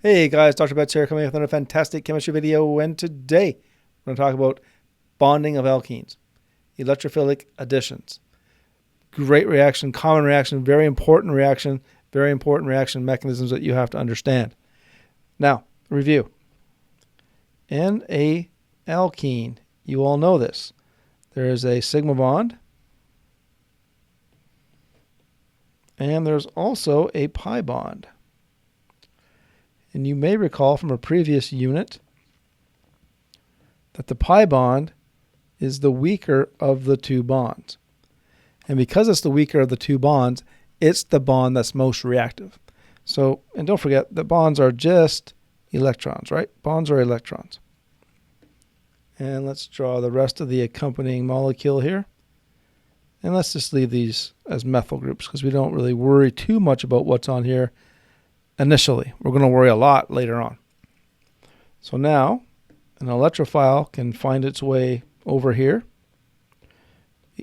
Hey guys, Dr. Betts here coming with another fantastic chemistry video, and today we're going to talk about bonding of alkenes, electrophilic additions. Great reaction, common reaction, very important reaction mechanisms that you have to understand. Now, review. In a alkene, you all know this. There is a sigma bond, and there's also a pi bond. And you may recall from a previous unit that the pi bond is the weaker of the two bonds. And because it's the weaker of the two bonds, it's the bond that's most reactive. So, and don't forget that bonds are just electrons, right? Bonds are electrons. And let's draw the rest of the accompanying molecule here. And let's just leave these as methyl groups because we don't really worry too much about what's on here initially. We're going to worry a lot later on. So now an electrophile can find its way over here.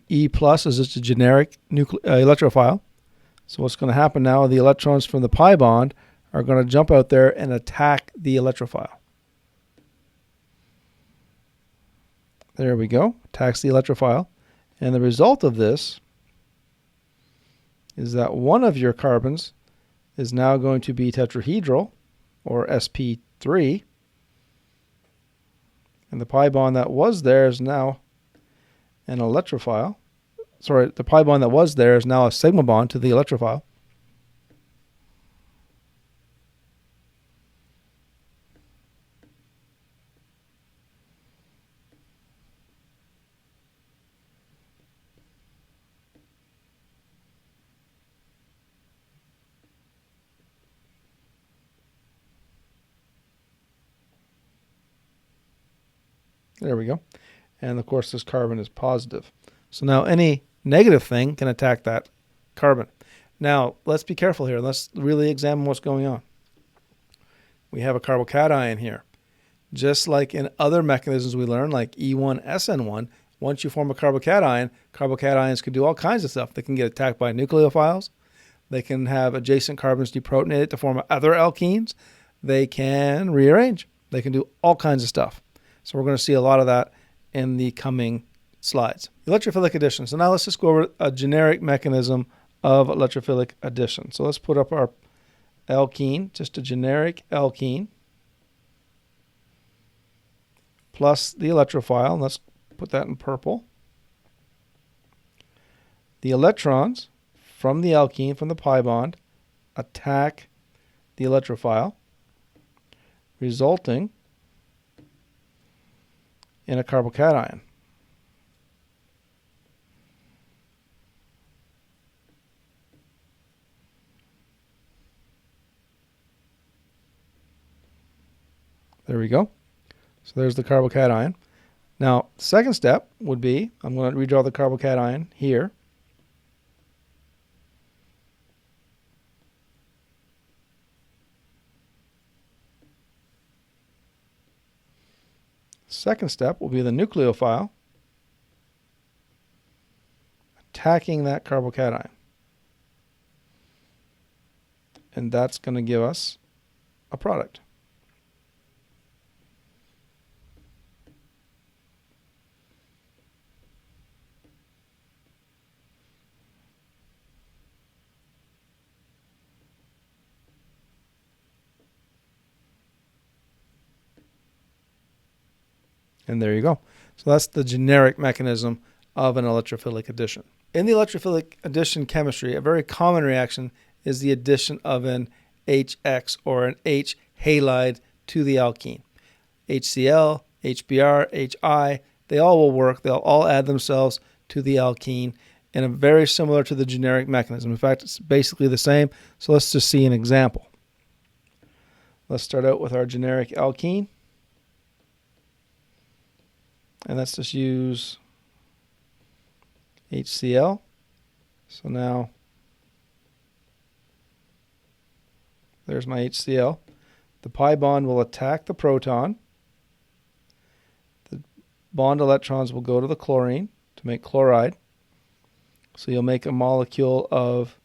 E plus is just a generic electrophile. So what's going to happen now, the electrons from the pi bond are going to jump out there and attack the electrophile. There we go, attacks the electrophile. And the result of this is that one of your carbons is now going to be tetrahedral, or sp3. And the pi bond that was there is now an electrophile. Sorry, the pi bond that was there is now a sigma bond to the electrophile. There we go. And of course this carbon is positive. So now any negative thing can attack that carbon. Now let's be careful here. Let's really examine what's going on. We have a carbocation here. Just like in other mechanisms we learn, like E1SN1, once you form a carbocation, carbocations can do all kinds of stuff. They can get attacked by nucleophiles. They can have adjacent carbons deprotonated to form other alkenes. They can rearrange. They can do all kinds of stuff. So we're going to see a lot of that in the coming slides. Electrophilic addition. So now let's just go over a generic mechanism of electrophilic addition. So let's put up our alkene, just a generic alkene, plus the electrophile. And let's put that in purple. The electrons from the alkene, from the pi bond, attack the electrophile, resulting in a carbocation. There we go. So there's the carbocation. Now, second step would be, I'm going to redraw the carbocation here. Second step will be the nucleophile attacking that carbocation. And that's going to give us a product. And there you go. So that's the generic mechanism of an electrophilic addition. In the electrophilic addition chemistry, a very common reaction is the addition of an HX or an H halide to the alkene. HCl, HBr, HI, they all will work. They'll all add themselves to the alkene in a very similar to the generic mechanism. In fact, it's basically the same. So let's just see an example. Let's start out with our generic alkene. And let's just use HCl. So now there's my HCl. The pi bond will attack the proton. The bond electrons will go to the chlorine to make chloride. So you'll make a molecule of,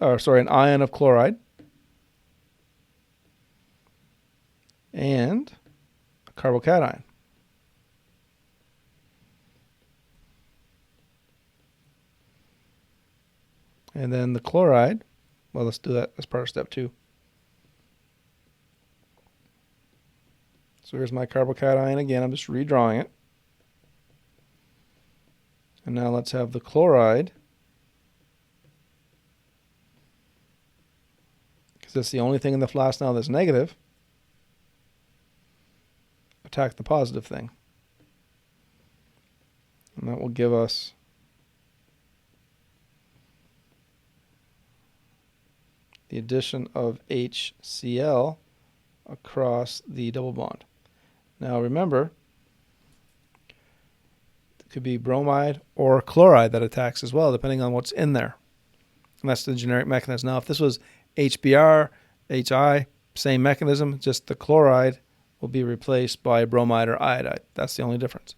an ion of chloride. and a carbocation. And then the chloride, well, let's do that as part of step 2. So here's my carbocation again. I'm just redrawing it. And now let's have the chloride, because that's the only thing in the flask now that's negative, attack the positive thing. And that will give us the addition of HCl across the double bond. Now remember, it could be bromide or chloride that attacks as well, depending on what's in there. And that's the generic mechanism. Now if this was HBr, HI, same mechanism, just the chloride will be replaced by bromide or iodide. That's the only difference.